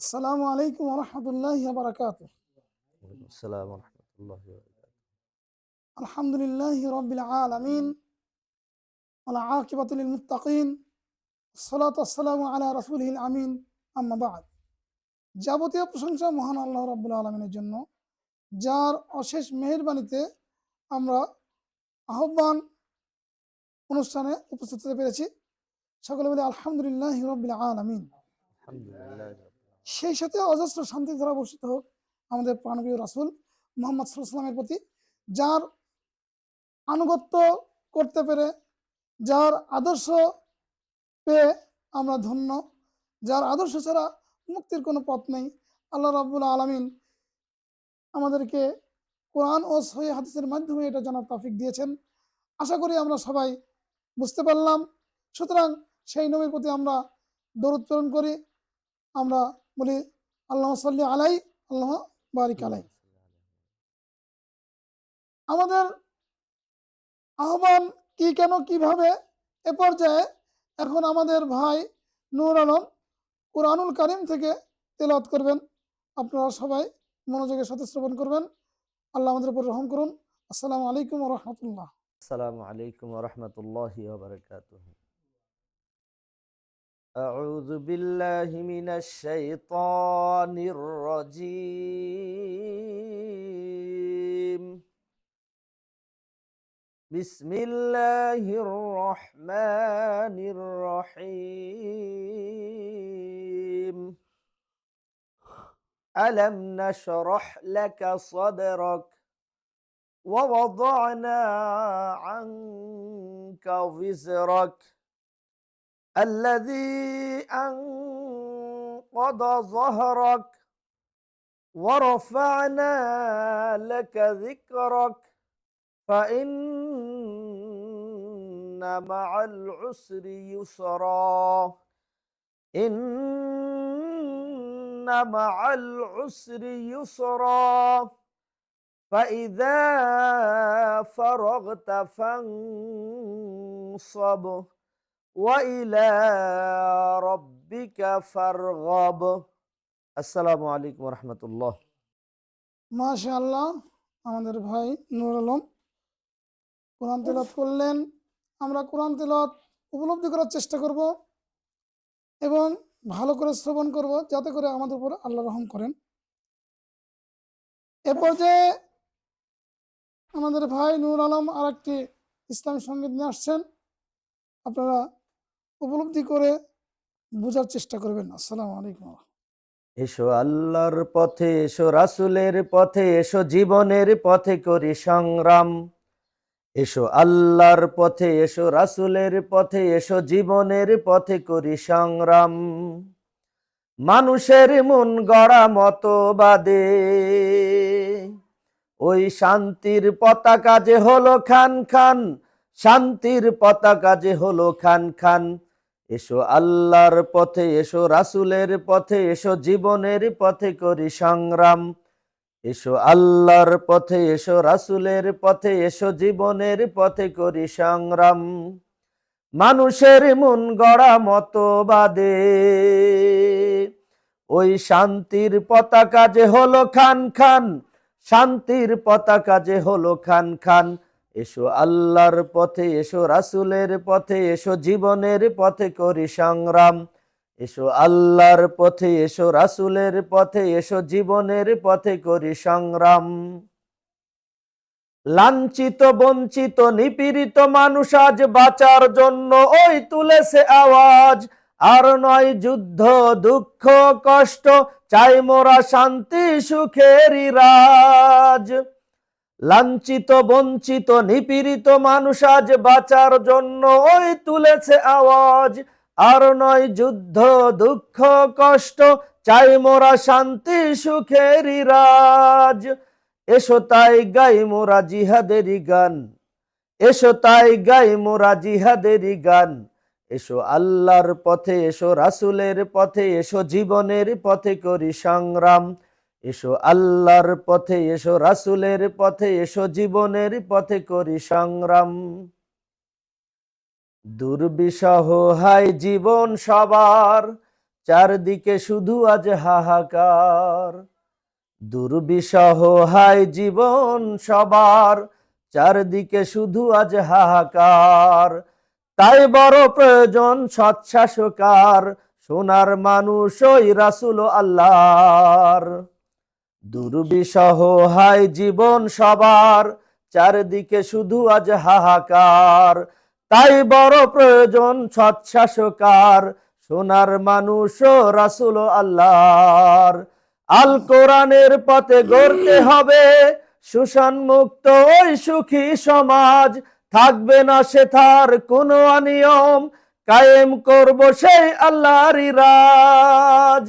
আসসালামু আলাইকুম ওয়া রাহমাতুল্লাহি ওয়া বারাকাতুহু। ওয়ালাইকুম আসসালাম ওয়া রাহমাতুল্লাহি ওয়া বারাকাতুহু। আলহামদুলিল্লাহি রাব্বিল আলামিন ওয়াল আকিবাতু লিল মুত্তাকিন। আসসালাতু ওয়াসসালামু আলা রাসূলিহিল আমিন। আম্মা বা'দ। যাবতীয় প্রশংসা মহান আল্লাহ রাব্বুল আলামিনের জন্য, যার অশেষ মেহেরবানিতে আমরা আহ্বান অনুষ্ঠানে উপস্থিত হতে পেরেছি। সকলে বলি আলহামদুলিল্লাহি রাব্বিল আলামিন। আলহামদুলিল্লাহি রাব্বিল আলামিন। সেই সাথে অজস্র শান্তি ধারা বর্ষিত হোক আমাদের প্রাণপ্রিয় রাসূল মুহাম্মদ সাল্লাল্লাহু আলাইহি ওয়াসাল্লামের প্রতি, যার আনুগত্য করতে পেরে, যার আদর্শ পেয়ে আমরা ধন্য, যার আদর্শ ছাড়া মুক্তির কোনো পথ নেই। আল্লাহ রাব্বুল আলামিন আমাদেরকে কোরআন ও সহিহ হাদিসের মাধ্যমে এটা জানার তৌফিক দিয়েছেন। আশা করি আমরা সবাই বুঝতে পারলাম। সুতরাং সেই নবীর প্রতি আমরা দরুদ প্রেরণ করি। আমরা বলি আল্লাহুম্মা সাল্লি আলাই, আল্লাহুম্মা বারিক আলাই। আল্লাহুম্মা সাল্লি আলা আমাদের আহ্বান কি, কেন, কিভাবে, এ পর্যায়ে এখন আমাদের ভাই নূর আলম কুরআনুল কারীম থেকে তেলাওয়াত করবেন। আপনারা সবাই মনোযোগের সাথে শ্রবণ করবেন। আল্লাহ আমাদের উপর রহম করুন। আসসালামু আলাইকুম ওয়া রাহমাতুল্লাহ। আসসালামু আলাইকুম ওয়া রাহমাতুল্লাহি ওয়া বারাকাতুহু। আউযু বিল্লাহি মিনাশ শাইতানির রাজীম। বিসমিল্লাহির রহমানির রহিম। আলাম নাশরাহ লাকা সাদরাক ووضعنا عنك وزرك الذي أنقض ظهرك ورفعنا لك ذكرك فإن مع العسر يسرا إن مع العسر يسرا فإذا فرغت فانصب وإلى ربك فارغب। আসসালামু আলাইকুম ওয়া রাহমাতুল্লাহ। মাশাআল্লাহ, আমাদের ভাই নূর আলম কোরআন তেলাওয়াত করলেন। আমরা কোরআন তেলাওয়াত উপলব্ধি করার চেষ্টা করব এবং ভালো করে শ্রবণ করব, যাতে করে আমাদের উপর আল্লাহ রহম করেন। এ পর্যায়ে আমাদের ভাই নূর আলম আর একটি ইসলামী সঙ্গীত নিয়ে আসছেন। আপনারা উপলব্ধি করে বোঝার চেষ্টা করবেন। আসসালামু আলাইকুম। এসো আল্লাহর পথে, এসো রাসূলের পথে, এসো জীবনের পথে করি সংগ্রাম। এসো আল্লাহর পথে, এসো রাসূলের পথে, এসো জীবনের পথে করি সংগ্রাম। মানুষের মন গড়া মতবাদে ওই শান্তির পতাকা যে হলো খান খান, শান্তির পতাকা যে হলো খান খান। এসো আল্লাহর পথে, এসো রাসূলের পথে, এসো জীবনের পথে করি সংগ্রাম। এসো আল্লাহর পথে, এসো রাসূলের পথে, এসো জীবনের পথে করি সংগ্রাম। মানুষের মন গড়া মতবাদে ওই শান্তির পতাকা যে হলো খান খান, শান্তির পতাকা যে হলো খান খান। এসো আল্লাহর পথে, এসো রাসূলের পথে, এসো জীবনের পথে করি সংগ্রাম। এসো আল্লাহর পথে, এসো রাসূলের পথে, এসো জীবনের পথে করি সংগ্রাম। লাঞ্ছিত বঞ্চিত নিপীড়িত মানুষ আজ বাঁচার জন্য ওই তুলেছে আওয়াজ। আর নয় যুদ্ধ দুঃখ কষ্ট, চাই মোরা শান্তি সুখেরই রাজ। লাঞ্ছিত বঞ্চিত নিপীড়িত মানুষ আজ বাঁচার জন্য ওই তুলেছে আওয়াজ। আর নয় যুদ্ধ দুঃখ কষ্ট, চাই মোরা শান্তি সুখেরই রাজ। এসো তাই গাই মোরা জিহাদেরই গান, এসো তাই গাই মোরা জিহাদেরই গান। এসো আল্লাহর পথে, এসো রাসূলের পথে, এসো জীবনের পথে করি সংগ্রাম। এসো আল্লাহর পথে, এসো রাসূলের পথে, এসো জীবনের পথে করি সংগ্রাম। দুর্বিষহ হায় জীবন সবার, চারদিকে শুধু আজ হাহাকার। দুর্বিষহ হায় জীবন সবার, চারদিকে শুধু আজ হাহাকার। তাই বড় প্রয়োজন সৎশাসকার, সোনার মানুষ ওই রাসূল আল্লাহর। দুর্বিষহ হায় জীবন সবার, চারদিকে শুধু আজ হাহাকার। তাই বড় প্রয়োজন সৎশাসকার, সোনার মানুষ ও রাসূল আল্লাহর। আল কোরআনের পথে গড়তে হবে শোষণমুক্ত ওই সুখী সমাজ। থাকবে না সেথার কোনো অনিয়ম, কায়েম করব সেই আল্লাহরই রাজ।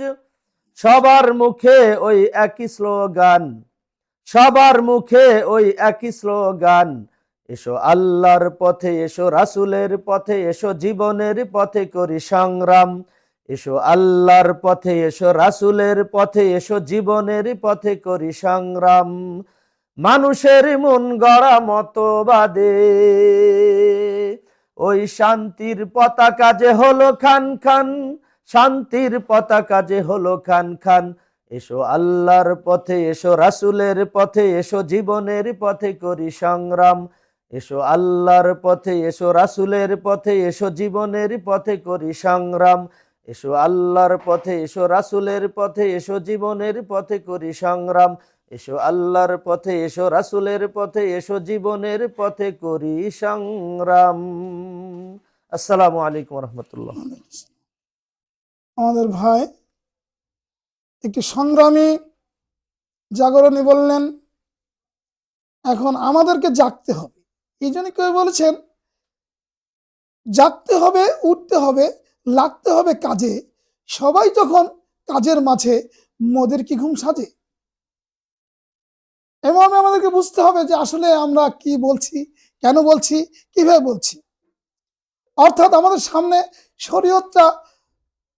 সবার মুখে ওই একই স্লোগান, সবার মুখে ওই একই স্লোগান, এসো আল্লাহর পথে, এসো রাসূলের পথে, এসো জীবনের পথে করি সংগ্রাম। এসো আল্লাহর পথে, এসো রাসূলের পথে, এসো জীবনের পথে করি সংগ্রাম। মানুষের মন গড়া মতবাদে ওই শান্তির পতাকা যে হলো খান খান, শান্তির পতাকা যে হলো খান খান। এসো আল্লাহর পথে, এসো রাসূলের পথে, এসো জীবনের পথে করি সংগ্রাম। এসো আল্লাহর পথে, এসো রাসূলের পথে, এসো জীবনের পথে করি সংগ্রাম। এসো আল্লাহর পথে, এসো রাসূলের পথে, এসো জীবনের পথে করি সংগ্রাম। এসো আল্লাহর পথে, এসো রাসূলের পথে, এসো জীবনের পথে করি সংগ্রাম। আসসালামু আলাইকুম রহমতুল্লাহ। আমাদের ভাই একটি সংগ্রামী জাগরণী বললেন, এখন আমাদেরকে জাগতে হবে। এই জন্য কেউ বলেছেন জাগতে হবে, উঠতে হবে, লাগতে হবে কাজে। সবাই যখন কাজের মাঝে, মোদের কি ঘুম সাজে? এভাবে আমাদেরকে বুঝতে হবে যে আসলে আমরা কি বলছি, কেন বলছি, কিভাবে বলছি। অর্থাৎ আমাদের সামনে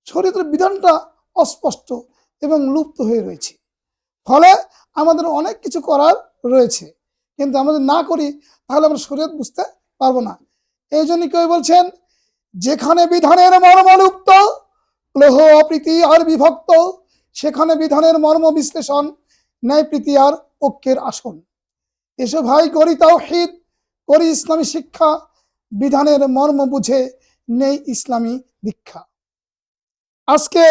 শরীয়তের বিধানটা অস্পষ্ট এবং লুপ্ত হয়ে রয়েছে। ফলে আমাদের অনেক কিছু করার রয়েছে, কিন্তু আমাদের না করি তাহলে আমরা শরীয়ত বুঝতে পারবো না। এই জন্য কেউ বলছেন, যেখানে বিধানের মর্ম লুপ্ত, ক্লোহ অপ্রীতি আর বিভক্ত, সেখানে বিধানের মর্ম বিশ্লেষণ, ন্যায় প্রীতি আর ঐক্যের আসন। এসো ভাই করি তাওহীদ, করি ইসলামী শিক্ষা, বিধানের মর্ম বুঝে নেই ইসলামী দীক্ষা। আজকে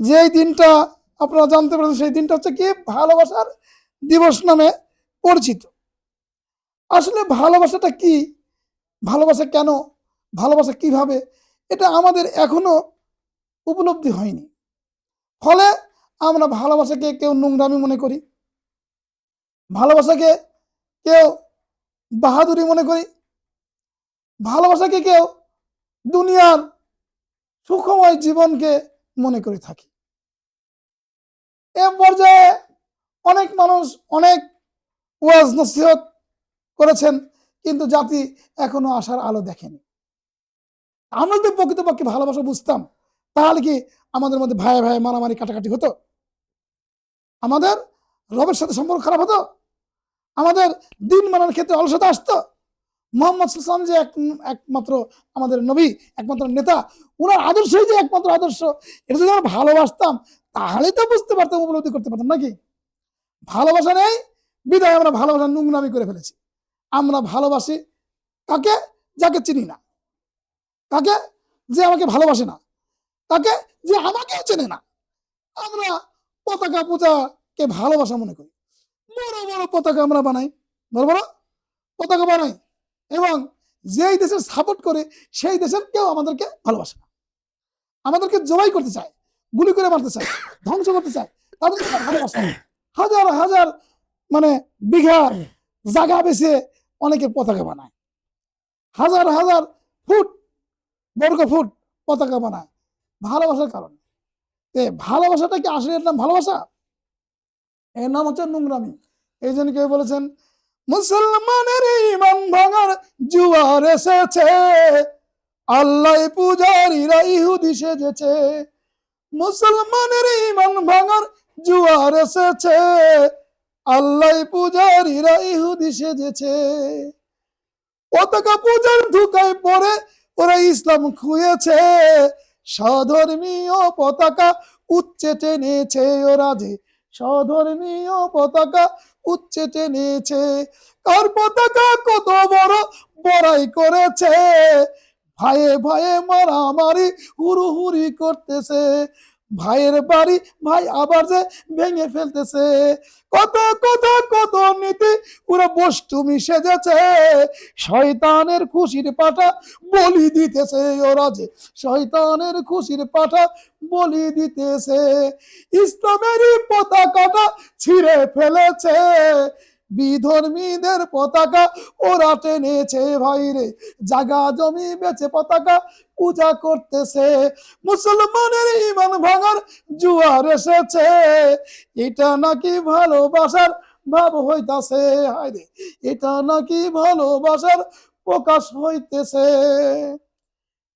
যেই দিনটা আপনারা জানতে পারছেন, সেই দিনটা হচ্ছে কি ভালোবাসার দিবস নামে পরিচিত। আসলে ভালোবাসাটা কি, ভালোবাসা কেন, ভালোবাসা কিভাবে, এটা আমাদের এখনো উপলব্ধি হয়নি। ফলে আমরা ভালোবাসাকে কেউ নোংরামি মনে করি, ভালোবাসাকে কেউ বাহাদুরি মনে করি, ভালোবাসাকে কেউ দুনিয়ার সুখময় জীবনকে মনে করে থাকি। এ পর্যায়ে অনেক মানুষ অনেক ওয়াজ নসিহত করেছেন, কিন্তু জাতি এখনো আশার আলো দেখেনি। আমরা যদি প্রকৃতপক্ষে ভালোবাসা বুঝতাম, তাহলে কি আমাদের মধ্যে ভাই ভাই মারামারি কাটাকাটি হতো? আমাদের রবের সাথে সম্পর্ক খারাপ হতো? আমাদের দিন মানার ক্ষেত্রে অলসতা আসতো? মোহাম্মদ সাল্লাল্লাহু আলাইহি ওয়াসাল্লাম যে একমাত্র আমাদের নবী, একমাত্র নেতা, ওনার আদর্শই যে একমাত্র আদর্শ, এটা যদি আমরা ভালোবাসতাম তাহলেই তো বুঝতে পারতাম, উপলব্ধি করতে পারতাম নাকি? ভালোবাসা নেই বিধায় আমরা ভালোবাসা নোংরামি করে ফেলেছি। আমরা ভালোবাসি কাকে? যাকে চিনি না, কাকে? যে আমাকে ভালোবাসে না, তাকে যে আমাকেও চেনে না। আমরা পতাকা পূজাকে ভালোবাসা মনে করি, বড় বড় পতাকা আমরা বানাই, বড় বড় পতাকা বানাই, এবং যেই দেশের সাপোর্ট করে সেই দেশের কেউ আমাদেরকে ভালোবাসে না, আমাদেরকে জবাই করতে চায়, গুলি করে মারতে চায়, ধ্বংস করতে চায়, তাদেরকে ভালোবাসে। হাজার হাজার বিঘা জায়গা বেছে অনেকে পতাকা বানায়, হাজার হাজার ফুট বর্গ ফুট পতাকা বানায় ভালোবাসার কারণে। ভালোবাসাটা কি আসলে এর নাম ভালোবাসা? এর নাম হচ্ছে নোংরামি। এই জন্য কেউ বলেছেন, মুসলমানের ইমান ভাঙার জুয়ার এসেছে, আল্লাহ পূজারীরা ইহুদি সেজেছে। মুসলমানের ইমান ভাঙার জুয়ার এসেছে, আল্লাহ পূজারীরা ইহুদি সেজেছে। পতাকা পূজার ধোঁকায় পড়ে ওরা ইসলাম খুঁয়েছে, স্বধর্মীয় পতাকা উচ্চে টেনেছে ওরা যে, স্বধর্মীয় পতাকা উচ্চে টেনেছে। কার পতাকা কত বড় বড়াই করেছে, ভাইয়ে ভাইয়ে মারামারি হুড়োহুড়ি করতেছে, ভাইয়ের বাড়ি ভাই আবার যে ভেঙে ফেলতেছে। কত কথা কত নীতি পুরো বষ্টুমি সেজেছে, শয়তানের খুশির পাঠা বলি দিতেছে ওরা যে, শয়তানের খুশির পাঠা বলি দিতেছে। ইসলামেরই পতাকাটা ছিঁড়ে ফেলেছে, বিধর্মীদের পতাকা ওরা টেনেছে ভাইরে, জাগা জমি বেচে পতাকা পূজা করতেছে। মুসলমানের ইমান ভাঙার জুয়ার এসেছে, এটা নাকি ভালোবাসার ভাব হইতাছে, হায়রে এটা নাকি ভালোবাসার প্রকাশ হইতেছে।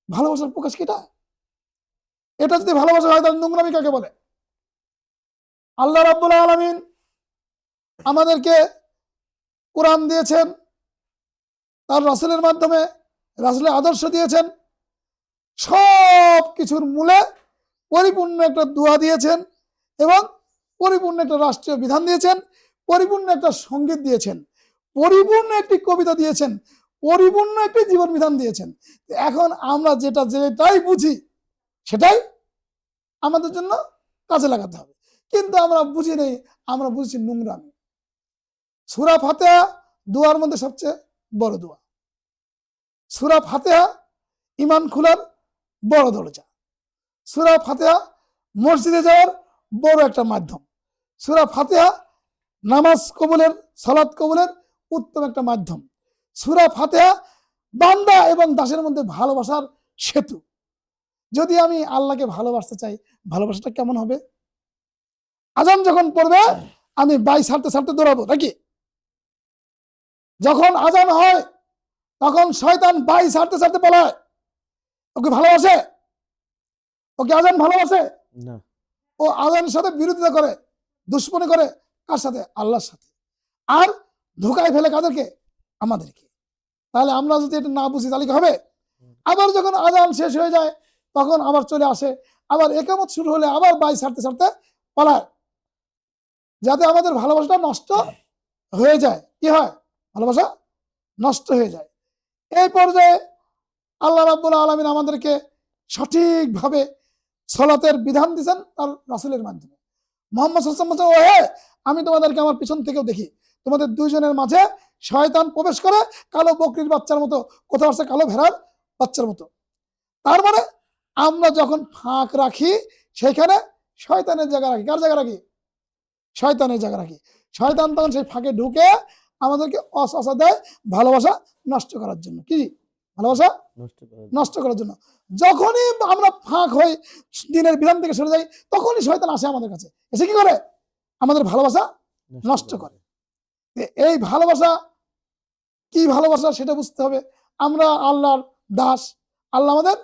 ভালোবাসার প্রকাশ কিটা? এটা যদি ভালোবাসা হয় তাহলে নোংরামি কাকে বলে? আল্লাহ রাব্বুল আলামিন আমাদেরকে কোরআন দিয়েছেন, তার রাসূলের মাধ্যমে রাসূলের আদর্শ দিয়েছেন, সব কিছুর মূলে পরিপূর্ণ একটা দোয়া দিয়েছেন এবং পরিপূর্ণ একটা রাষ্ট্রীয় বিধান দিয়েছেন, পরিপূর্ণ একটা সঙ্গীত দিয়েছেন, পরিপূর্ণ একটি কবিতা দিয়েছেন, পরিপূর্ণ একটি জীবন বিধান দিয়েছেন। এখন আমরা যেটাই বুঝি সেটাই আমাদের জন্য কাজে লাগাতে হবে, কিন্তু আমরা বুঝি নেই, আমরা বুঝছি নোংরামি। সূরা ফাতিহা দোয়ার মধ্যে সবচেয়ে বড় দোয়া। সূরা ফাতিহা ঈমান খোলার বড় দরজা। সূরা ফাতিহা মসজিদে যাওয়ার বড় একটা মাধ্যম। সূরা ফাতিহা নামাজ কবুলের, সালাত কবুলের উত্তম একটা মাধ্যম। সূরা ফাতিহা বান্দা এবং দাসের মধ্যে ভালোবাসার সেতু। যদি আমি আল্লাহকে ভালোবাসতে চাই, ভালোবাসাটা কেমন হবে? আজান যখন পড়বে আমি বাই ছাড়তে ছাড়তে দৌড়াবো নাকি? যখন আজান হয় তখন শয়তান বাই ছাড়তে ছাড়তে পালায়, ওকে ভালোবাসে? ওকে আজান ভালোবাসে না। ও আজানের সাথে বিরোধিতা করে, দুশ্মনী করে। কার সাথে? আল্লাহর সাথে। আর ধোকায় ফেলে কাদেরকে? আমাদেরকে। তাহলে আমরা যদি এটা না বুঝি তাহলে কি হবে? আবার যখন আজান শেষ হয়ে যায় তখন আবার চলে আসে, আবার একামত শুরু হলে আবার বাই ছাড়তে ছাড়তে পালায়, যাতে আমাদের ভালোবাসাটা নষ্ট হয়ে যায়। কি হয়? ভালোবাসা নষ্ট হয়ে যায়। এই পর্যায়ে আল্লাহ রাব্বুল আলামিন আমাদেরকে সঠিকভাবে সালাতের বিধান দিয়েছেন তার রাসূলের মাধ্যমে। মুহাম্মদ সাল্লাল্লাহু আলাইহি ওয়াসাল্লাম বলেন, আমি তোমাদেরকে আমার পিছন থেকেও দেখি, তোমাদের দুইজনের মাঝে শয়তান প্রবেশ করে কালো বকরির বাচ্চার মতো, কোথাও আছে কালো ভেড়ার বাচ্চার মতো। তার মানে আমরা যখন ফাঁক রাখি সেখানে শয়তানের জায়গা রাখি। কার জায়গা রাখি? শয়তানের জায়গা রাখি। শয়তান তখন সেই ফাঁকে ঢুকে আমাদেরকে অসহসা দেয় ভালোবাসা নষ্ট করার জন্য। কি? ভালোবাসা নষ্ট করার জন্য। যখনই আমরা ফাঁক হই, দিনের বিধান থেকে সরে যাই, তখনই শয়তান আসে আমাদের কাছে, এসে কি করে? আমাদের ভালোবাসা নষ্ট করে। এই ভালোবাসা কি ভালোবাসা সেটা বুঝতে হবে। আমরা আল্লাহর দাস, আল্লাহ আমাদের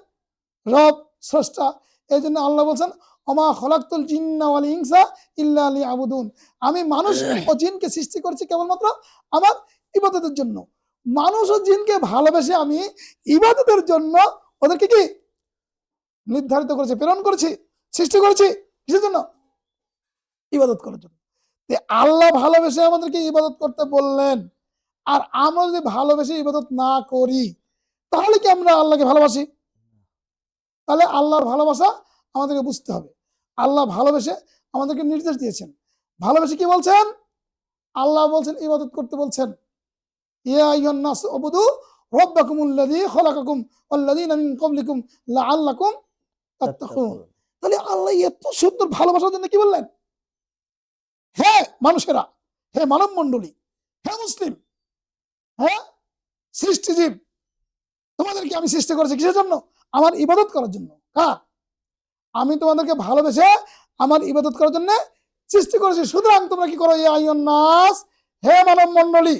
রব, স্রষ্টা। এই জন্য আল্লাহ বলছেন, ওমা খলাকতুল জিন্না ওয়াল ইনসা ইল্লা লিয়াবুদুন, আমি মানুষ ও জিনকে সৃষ্টি করেছি কেবলমাত্র আমার ইবাদতের জন্য। মানুষ ও জিনকে ভালোবেসে আমি ইবাদতের জন্য ওদেরকে কি নির্ধারিত করেছি, প্রেরণ করেছি, সৃষ্টি করেছি। কিসের জন্য? ইবাদত করার জন্য। আল্লাহ ভালোবেসে আমাদেরকে ইবাদত করতে বললেন, আর আমরা যদি ভালোবেসে ইবাদত না করি তাহলে কি আমরা আল্লাহকে ভালোবাসি? তাহলে আল্লাহর ভালোবাসা আমাদেরকে বুঝতে হবে। আল্লাহ ভালোবেসে আমাদেরকে নির্দেশ দিয়েছেন। ভালোবেসে কি বলছেন? আল্লাহ বলছেন ইবাদত করতে বলছেন, ইয়া আইয়ুহান নাস উবুদু রাব্বাকুমুল্লাযী খালাকাকুম ওয়াল্লাযীনা মিন ক্বাবলিকুম লাআল্লাকুম তাত্তাকুন। তাহলে আল্লাহ এত সুন্দর ভালোবাসার জন্য কি বললেন? হে মানুষেরা, হে মানব মণ্ডলী, হে মুসলিম, হ্যাঁ সৃষ্টিজীব, তোমাদেরকে আমি সৃষ্টি করেছি কিসের জন্য? আমার ইবাদত করার জন্য। কার? আমি তোমাদেরকে ভালোবেসে আমার ইবাদত করার জন্য সৃষ্টি করেছি। সুতরাং তোমরা কি করো? ইয়া আইয়ুহান নাস, হে মানব মণ্ডলী,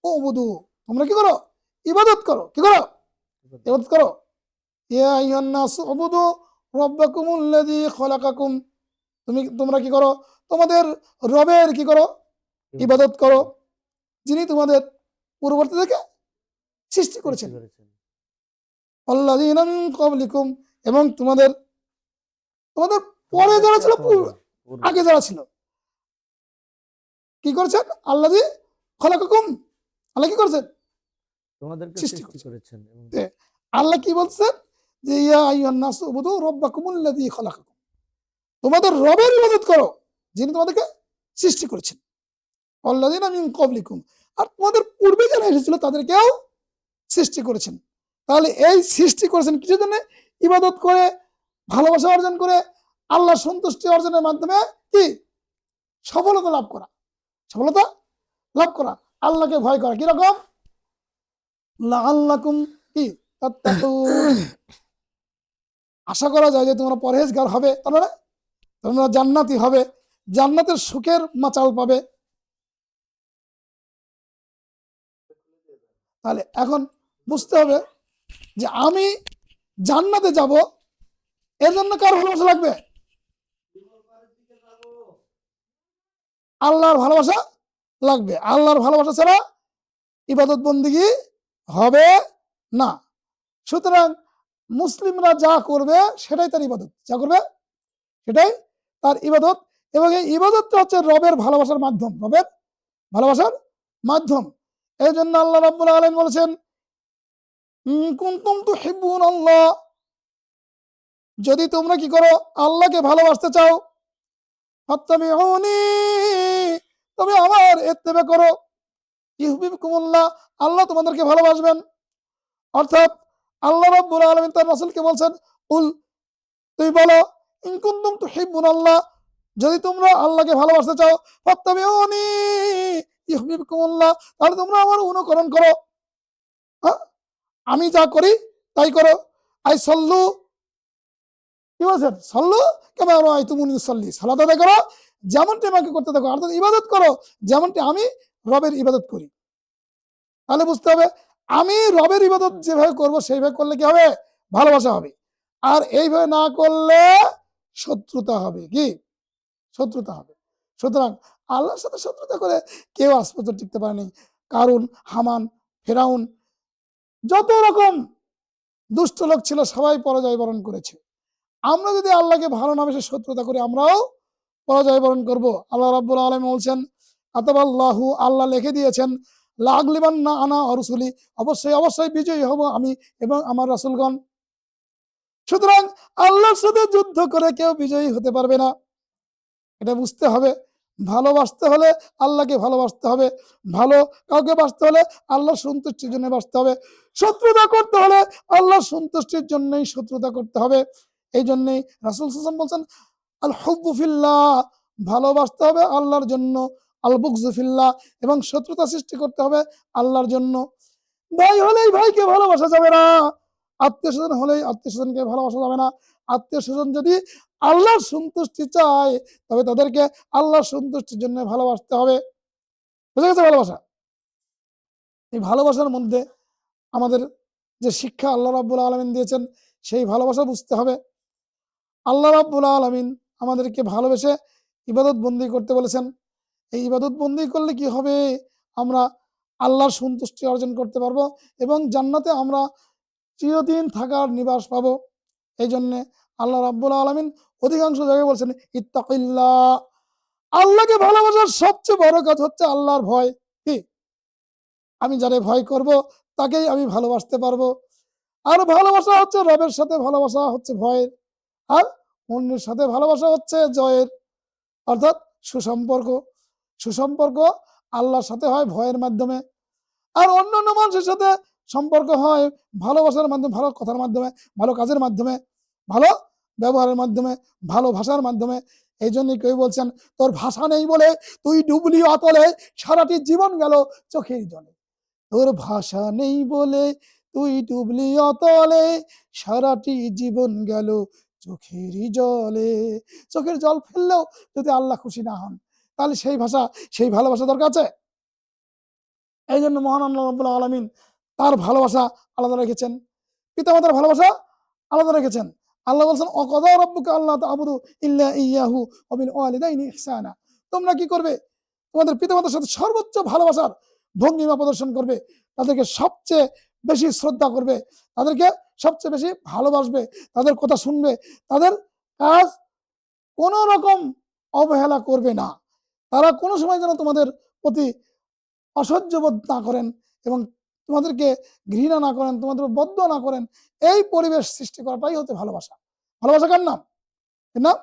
উবুদু, তোমরা কি করো? ইবাদত করো। কি করো? ইবাদত করো। ইয়া আইয়ুহান নাস উবুদু রাব্বাকুমুল্লাযী খালাকাকুম, তোমরা কি করো? তোমাদের রবের কি করো? ইবাদত করো, যিনি তোমাদের পূর্ববর্তী থেকে সৃষ্টি করেছেন। আল্লাযীনা মিন ক্বাবলিকুম, এবং তোমাদের তোমাদের পরে যারা ছিল, আগে যারা ছিল, কি করেছেন? আল্লাযী খলাকাকুম, আল্লাহ কি করেছেন? তোমাদেরকে সৃষ্টি সৃষ্টি করেছেন। আল্লাহ কি বলছেন? যে ইয়া আইয়ুহান নাসু উবুদু রাব্বাকুমুল্লাযী খলাকাকুম, তোমাদের রবের ইবাদত করো যিনি তোমাদেরকে সৃষ্টি করেছেন। আল্লাযীনা মিন ক্বাবলিকুম, আর তোমাদের পূর্বে যারা এসেছিল তাদেরকেও সৃষ্টি করেছেন। তাহলে এই সৃষ্টি করেছেন কিসের জন্য? ইবাদত করে, ভালোবাসা অর্জন করে, আল্লাহ সন্তুষ্টি অর্জনের মাধ্যমে কি সফলতা লাভ করা, সফলতা লাভ করা, আল্লাহকে ভয় করা। কিরকম? লাআল্লাকুম কি তাত্তাকুন, আশা করা যায় যে তোমরা পরহেজগার হবে, তাহলে তোমরা জান্নাতি হবে, জান্নাতের সুখের মাচাল পাবে। তাহলে এখন বুঝতে হবে যে আমি জান্নাতে যাব, এর জন্য কার ভালোবাসা লাগবে? আল্লাহর ভালোবাসা লাগবে। আল্লাহর ভালোবাসা ছাড়া ইবাদত বন্দিগি হবে না। সুতরাং মুসলিমরা যা করবে সেটাই তার ইবাদত, যা করবে সেটাই তার ইবাদত। এবং এই ইবাদতটা হচ্ছে রবের ভালোবাসার মাধ্যম, রবের ভালোবাসার মাধ্যম। এই জন্য আল্লাহ রাব্বুল আলামিন বলেছেন, ইন কুনতুম তুহিব্বুনাল্লাহ, যদি তোমরা কি করো? আল্লাহকে ভালোবাসতে চাও, ফাত্তাবিউনি, তবে আমার ইত্তেবা করো, ইউহিব্বুকুমুল্লাহ, আল্লাহ তোমাদেরকে ভালোবাসবেন। অর্থাৎ আল্লাহ রাব্বুল আলামিন তার রাসূলকে বলছেন, কুল, তুই বলো, ইন কুনতুম তুহিব্বুনাল্লাহ, যদি তোমরা আল্লাহকে ভালোবাসতে চাও, ফাত্তাবিউনি ইউহিব্বুকুমুল্লাহ, তাহলে তোমরা আমার অনুকরণ করো। হ্যাঁ, আমি যা করি তাই করো। আই সল্লু, কি বলছেন? সল্লু কামা রাআইতুমুনি উসাল্লি, সালাত আদায় করো যেমনটি আমাকে করতে দেখো, অর্থাৎ ইবাদত করো যেমনটি আমি রবের ইবাদত করি। তাহলে বুঝতে হবে আমি রবের ইবাদত যেভাবে করব সেইভাবে করলে কি হবে? ভালোবাসা হবে। আর এইভাবে না করলে শত্রুতা হবে। কি? শত্রুতা হবে। সুতরাং আল্লাহর সাথে শত্রুতা করে কেউ আজ পর্যন্ত টিকতে পারেনি। কারুন, হামান, ফেরাউন, যত রকম দুষ্ট লোক ছিল সবাই পরাজয় বরণ করেছে। আমরা যদি আল্লাহকে ভালো না বেশি শত্রুতা করি, আমরাও পরাজয় বরণ করব। আল্লাহ রাব্বুল আলামিন বলছেন, কাতাবাল্লাহু, আল্লাহ লিখে দিয়েছেন, লাআগলিবান্না আনা ওয়া রাসূলি, অবশ্যই অবশ্যই বিজয়ী হব আমি এবং আমার রাসূলগণ। সুতরাং আল্লাহর সাথে যুদ্ধ করে কেউ বিজয়ী হতে পারবে না, এটা বুঝতে হবে। ভালোবাসতে হলে আল্লাহকে ভালোবাসতে হবে, ভালো কাউকে বাসতে হলে আল্লাহর সন্তুষ্টির জন্য বাসতে হবে, শত্রুতা করতে হলে আল্লাহর সন্তুষ্টির জন্যই শত্রুতা করতে হবে। এই জন্যই রাসূল সাল্লাল্লাহু আলাইহি ওয়াসাল্লাম বলছেন, আল হুব্বু ফিল্লাহ, ভালোবাসতে হবে আল্লাহর জন্য, আল বুগযু ফিল্লাহ, এবং শত্রুতা সৃষ্টি করতে হবে আল্লাহর জন্য। ভাই হলেই ভাইকে ভালোবাসা যাবে না, আত্মীয় স্বজন হলেই আত্মীয় স্বজনকে ভালোবাসা যাবে না। আত্মীয় স্বজন যদি আল্লাহর সন্তুষ্টি চায় তবে তাদেরকে আল্লাহর সন্তুষ্টির জন্য ভালোবাসতে হবে। বুঝে গেছে? ভালোবাসা, এই ভালোবাসার মধ্যে আমাদের যে শিক্ষা আল্লাহ রাব্বুল আলামিন দিয়েছেন সেই ভালোবাসা বুঝতে হবে। আল্লাহ রাব্বুল আলামিন আমাদেরকে ভালোবেসে ইবাদত বন্দি করতে বলেছেন। এই ইবাদত বন্দি করলে কি হবে? আমরা আল্লাহর সন্তুষ্টি অর্জন করতে পারবো এবং জান্নাতে আমরা চিরদিন থাকার নিবাস পাবো। এই জন্যে আল্লাহ রাব্বুল আলামিন অধিকাংশ জায়গায় বলছেন, ইত্তাকিল্লাহ, আল্লাহকে ভালোবাসার সবচেয়ে বড় কাজ হচ্ছে আল্লাহর ভয়। কি? আমি যারে ভয় করব তাকেই আমি ভালোবাসতে পারবো। আর ভালোবাসা হচ্ছে রবের সাথে ভালোবাসা হচ্ছে ভয়ের, আর অন্যের সাথে ভালোবাসা হচ্ছে জয়ের, অর্থাৎ সুসম্পর্ক। সুসম্পর্ক আল্লাহর সাথে হয় ভয়ের মাধ্যমে, আর অন্যান্য মানুষের সাথে সম্পর্ক হয় ভালোবাসার মাধ্যমে, ভালো কথার মাধ্যমে, ভালো কাজের মাধ্যমে, ভালো ব্যবহারের মাধ্যমে, ভালো ভাষার মাধ্যমে। এই জন্যই কেউ বলছেন, তোর ভাষা নেই বলে তুই ডুবলি অতলে, সারাটি জীবন গেল চোখের জলে। তোর ভাষা নেই বলে তুই ডুবলি অতলে, সারাটি জীবন গেল চোখেরই জলে। চোখের জল ফেললেও যদি আল্লাহ খুশি না হন তাহলে সেই ভাষা, সেই ভালোবাসা দরকার আছে? এই জন্য মহান আল্লাহ রাব্বুল আলামিন তার ভালোবাসা আলাদা রেখেছেন, পিতামাতার ভালোবাসা আলাদা রেখেছেন। আল্লাহ বলছেন, অকযা রাব্বুকা আল্লা তা'বুদু ইল্লা ইয়্যাহু ওয়া বিল ওয়ালিদাইনি ইহসানা, তোমরা কি করবে? তোমাদের পিতামাতার সাথে সর্বোচ্চ ভালোবাসার ভঙ্গিমা প্রদর্শন করবে, তাদেরকে সবচেয়ে বেশি শ্রদ্ধা করবে, তাদেরকে সবচেয়ে বেশি ভালোবাসবে, তাদের কথা শুনবে, তাদের কাজ কোনো রকম অবহেলা করবে না, তারা কোনো সময় যেন তোমাদের প্রতি অসহ্য বোধ না করেন এবং তোমাদেরকে ঘৃণা না করেন, তোমাদের বদদোয়া না করেন। এই পরিবেশ সৃষ্টি করাটাই হচ্ছে ভালোবাসা। ভালোবাসা কার নাম? এর নাম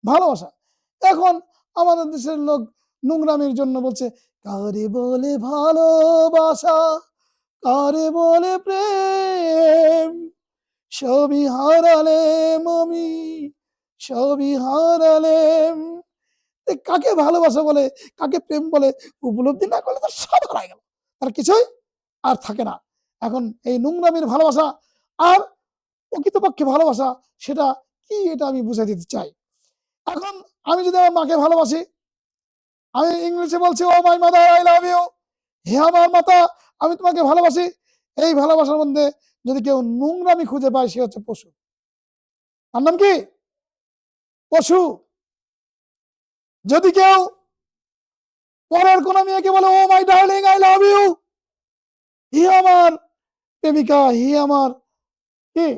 ভালোবাসা। এখন আমাদের দেশের লোক নোংরামির জন্য বলছে, কারে বলে ভালোবাসা, কারে বলে প্রেম, সবই হারালেম আমি, সবই হারালেম। কাকে ভালোবাসা বলে, কাকে প্রেম বলে উপলব্ধি না করলে তো সব হারায় গেল, তার কিছুই আর থাকে না। এখন এই নোংরামির ভালোবাসা আর প্রকৃতপক্ষে ভালোবাসা সেটা কি, এটা আমি বুঝাই দিতে চাই। এখন আমি যদি আমার মাকে ভালোবাসি, আমি ইংলিশে বলছি O my mother I love you, হে আমার মাতা আমি তোমাকে ভালোবাসি। এই ভালোবাসার মধ্যে যদি কেউ নোংরামি খুঁজে পায় সে হচ্ছে পশু। তার নাম কি? পশু। যদি কেউ পরের কোন মেয়েকে বলে O my darling I love you, হি আমার প্রেমিকা, হি আমার কি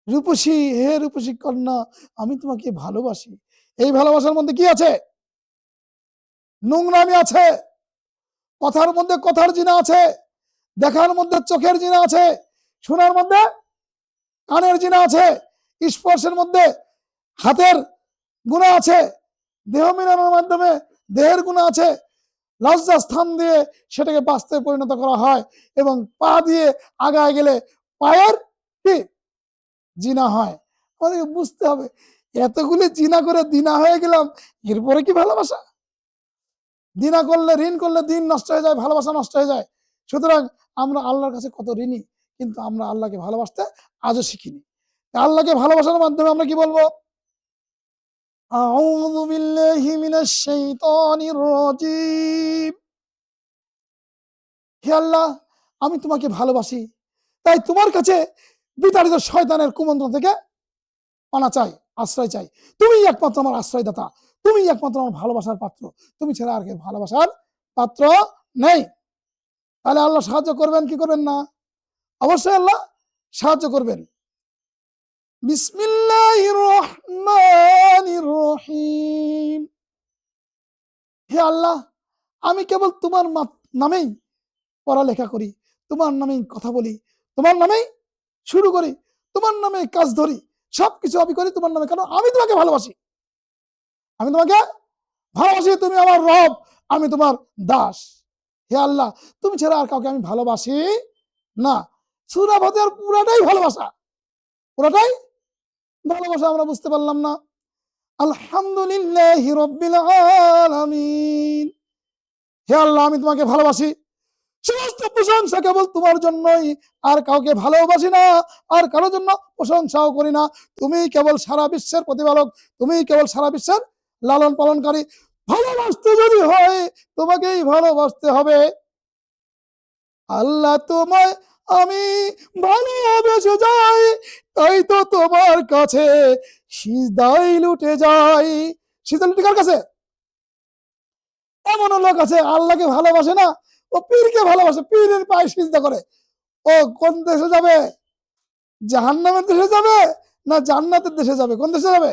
রূপসী, হে রূপসী কন্যা আমি তোমাকে ভালোবাসি, এই ভালোবাসার মধ্যে কি আছে? নোংরামি আছে। কথার মধ্যে কথার জিনা আছে, দেখার মধ্যে চোখের জিনা আছে, শোনার মধ্যে কানের জিনা আছে, স্পর্শের মধ্যে হাতের গুণা আছে, দেহ মিলানোর মাধ্যমে দেহের গুণা আছে, লজ্জা স্থান দিয়ে সেটাকে বাস্তবে পরিণত করা হয় এবং পা দিয়ে আগায় গেলে পায়ের কি জিনা হয়। আমাদেরকে বুঝতে হবে এতগুলি জিনা করে দিনা হয়ে গেলাম, এরপরে কি ভালোবাসা? দিনা করলে, ঋণ করলে দিন নষ্ট হয়ে যায়, ভালোবাসা নষ্ট হয়ে যায়। সুতরাং আমরা আল্লাহর কাছে কত ঋণী, কিন্তু আমরা আল্লাহকে ভালোবাসতে আজও শিখিনি। আল্লাহকে ভালোবাসার মাধ্যমে আমরা কি বলবো? আউযু বিল্লাহি মিনাশ শাইতানির রাজীম। হে আল্লাহ আমি তোমাকে ভালোবাসি, তাই তোমার কাছে বিতাড়িত শয়তানের কুমন্ত্রণ থেকে পানা চাই, আশ্রয় চাই। তুমি একমাত্র আমার আশ্রয়দাতা, তুমি একমাত্র আমার ভালোবাসার পাত্র, তুমি ছাড়া আর কেউ ভালোবাসার পাত্র নেই। তাহলে আল্লাহ সাহায্য করবেন কি করবেন না? অবশ্যই আল্লাহ সাহায্য করবেন। বিসমিল্লাহির রহমানির রহিম। হে আল্লাহ আমি কেবল তোমার নামেই পড়ালেখা করি, তোমার নামেই কথা বলি, তোমার নামেই শুরু করি, তোমার নামে কাজ ধরি, সবকিছু আমি করি তোমার নামে। কেন? আমি তোমাকে ভালোবাসি, আমি তোমাকে ভালোবাসি, তুমি আমার রব, আমি তোমার দাস। হে আল্লাহ তুমি ছাড়া আর কাউকে আমি ভালোবাসি না। সূরা ফাতিহার পুরাটাই ভালোবাসা, পুরাটাই ভালোবাসা। আমরা বুঝতে পারলাম না? আলহামদুলিল্লাহি রাব্বিল আলামিন। হে আল্লাহ আমি তোমাকে ভালোবাসি, সমস্ত প্রশংসা কেবল তোমার জন্যই, আর কাউকে ভালোবাসি না, আর কারোর জন্য প্রশংসাও করি না। তুমি কেবল সারা বিশ্বের প্রতিপালক, তুমি কেবল সারা বিশ্বের লালন পালনকারী। ভালোবাসতে যদি হয় তোমাকেই ভালোবাসতে হবে। আল্লাহ তোমায় আমি ভালোবেসে যাই, তাই তো তোমার কাছে সিজদায় লুটে যাই। সিজদা লুটে কার কাছে? এমন লোক আছে আল্লাহকে ভালোবাসে না, ও পীরকে ভালোবাসে, পীরের পায়ে সিজদা করে। ও কোন দেশে যাবে? জাহান্নামের দেশে যাবে না জান্নাতের দেশে যাবে? কোন দেশে যাবে?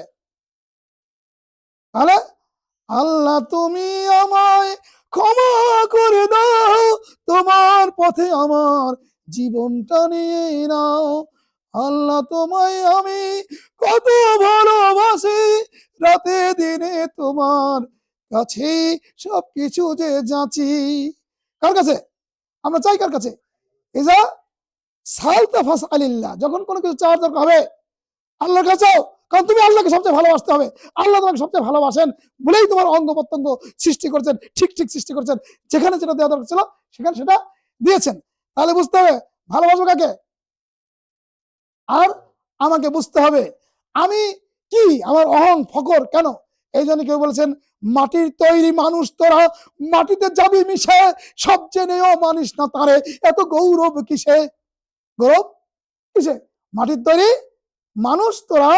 তাহলে আল্লাহ তুমি আমায় ক্ষমা করে দাও, তোমার পথে আমার জীবনটা নিয়ে নাও। আল্লাহ তোমায় আমি কত ভালোবাসি, রাতে দিনে তোমার কাছে সবকিছু যে যাচ্ছি। কার কাছে আমরা চাই? কার কাছে? এজা সালতা ফাসআলিল্লাহ, যখন কোনো কিছু চাওয়ার দরকার হবে আল্লাহর কাছে চাও, কারণ তুমি আল্লাহকে সবচেয়ে ভালোবাসতে হবে। আল্লাহ তোমাকে সবচেয়ে ভালোবাসেন বলেই তোমার অঙ্গ প্রত্যঙ্গ সৃষ্টি করছেন, ঠিক ঠিক সৃষ্টি করছেন, যেখানে যেটা দেওয়া দরকার ছিল সেখানে সেটা দিয়েছেন। তাহলে বুঝতে হবে ভালোবাসো কাকে। আর আমাকে বুঝতে হবে আমি কি, আমার অহং ফকর কেন। এই জন্য কেউ বলেছেন মাটির তৈরি মানুষ তোরা, মাটিতে যাবি মিশে, সব জেনেও মানিস না তারে, এত গৌরব কিসে? গৌরব কিসে? মাটির তৈরি মানুষ তোরা,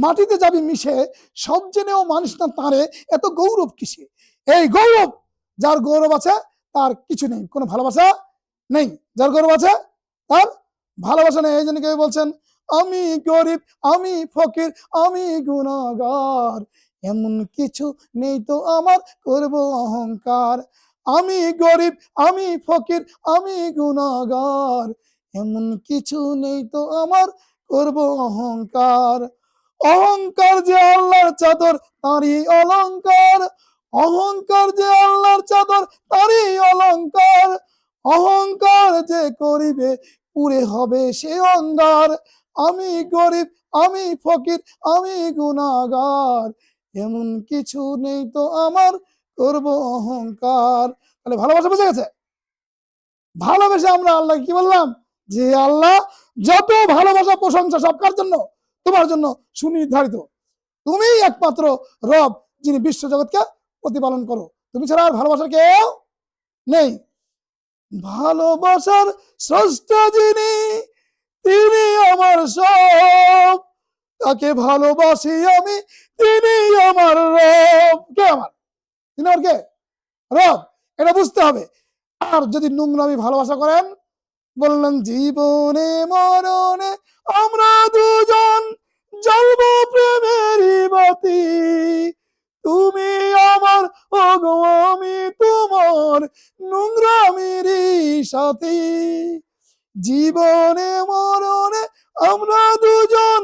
মাটিতে যাবি মিশে, সব জেনেও মানিস না তারে, এত গৌরব কিসে? এই গৌরব, যার গৌরব আছে তার কিছু নেই, কোনো ভালোবাসা নেই। যার গৌরব আছে তার ভালোবাসা নেই। এই জন্য কেউ বলছেন আমি গরিব, আমি ফকির, আমি গুনাহগার, এমন কিছু নেই তো আমার, করব অহংকার। আমি গরিব, আমি ফকির, আমি গুনাহগার, এমন কিছু নেই তো আমার, করব অহংকার। অহংকার যে আল্লাহর চাদর, তারই অলংকার। অহংকার যে আল্লাহর চাদর, তারই অলংকার। অহংকার যে করিবে, পুরে হবে সে অঙ্গার। আমি গরিব, আমি ফকির, আমি গুনাহগার, এমন কিছু নেই তো আমার, করব অহংকার। তাহলে ভালোবাসা বুঝে গেছে? ভালোবেসে আমরা আল্লাহ কি বললাম, যে আল্লাহ যত ভালোবাসা প্রশংসা সব কার জন্য, তোমার জন্য সুনির্ধারিত। তুমিই একমাত্র রব, যিনি বিশ্ব জগৎকে প্রতিপালন করো। তুমি ছাড়া আর ভালোবাসার কেউ নেই। ভালোবাসার স্রষ্টা যিনি, তিনি আমার সব, তাকে ভালোবাসি আমি, তিনি আমার রব। কে আমার? তিনি আমার কে? রব। এটা বুঝতে হবে। আর যদি নোংরামি ভালোবাসা করেন, বললেন জীবনে মরণে আমরা দুজন জ্বলবো প্রেমেরই বাতি, তুমি আমার, ওগো আমি তোমার, নোংরামিরই সাথী। জীবনে মরণে আমরা দুজন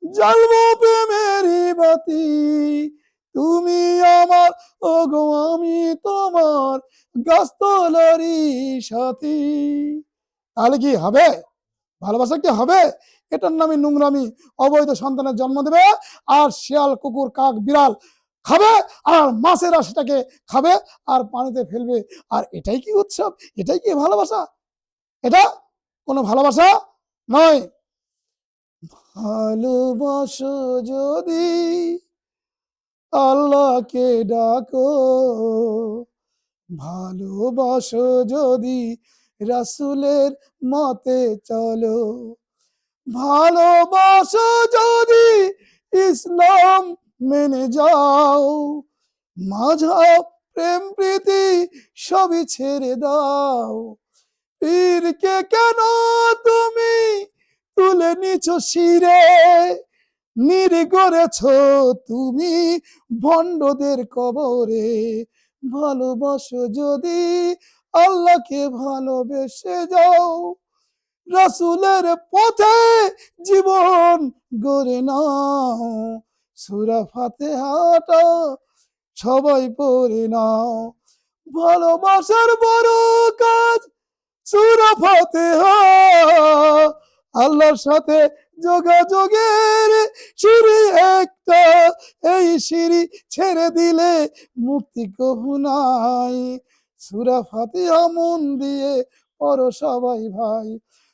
জ্বলবো প্রেমেরই বাতি, তুমি আমার, ওগো আমি তোমার, গাছতলারই সাথী। তাহলে কি হবে? ভালোবাসা কি হবে? এটার নামই নোংরামি। অবৈধ সন্তানের জন্ম দেবে, আর শিয়াল, কুকুর, কাক, বিড়াল খাবে, আর মাছেরা সেটাকে খাবে আর পানিতে ফেলবে। আর এটাই কি উৎসব? এটাই কি ভালোবাসা? এটা কোনো ভালোবাসা নয়। ভালোবাসো যদি আল্লাহকে ডাকো, ভালোবাসো যদি রাসূলের মতে চলো, ভালোবাসো যদি ইসলাম মেনে যাও, মাঝাব প্রেম প্রীতি সবই ছেড়ে দাও। পীরকে কেন তুমি তুলে নিছো শিরে, নীর করেছ তুমি ভণ্ডদের কবরে। ভালোবাসো যদি আল্লাহকে, ভালোবেসে যাও, রাসূলের পথে জীবন গড়ে নাও। সূরা ফাতিহাটা সবাই পড়ে নাও। ভালোবাসার বড় কাজ সূরা ফাতিহা, আল্লাহর সাথে যোগাযোগের সিঁড়ি একটা, এই সিঁড়ি ছেড়ে দিলে মুক্তি কহু নাই। সূরা ফাতিহা মন দিয়ে পড়ো সবাই ভাই।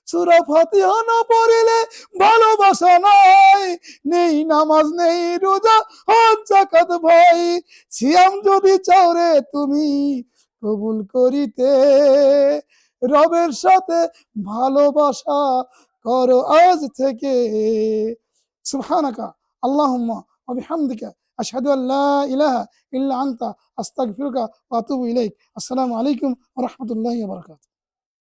সূরা ফাতিহা না পড়িলে ভালোবাসা নাই, নেই নামাজ, নেই রোজা, হজ যাকাত ভাই। সিয়াম যদি চাও রে তুমি কবুল করিতে, রবের সাথে ভালোবাসা করো আজ থেকে। সুবহানাকা আল্লাহুম্মা ওয়া বিহামদিকা, আশহাদু আল্লা ইলাহা ইল্লা আনতা, আস্তাগফিরুকা ওয়া আতুবু ইলাইক। আসসালামু আলাইকুম ওয়া রাহমাতুল্লাহি ওয়া বারাকাতুহু।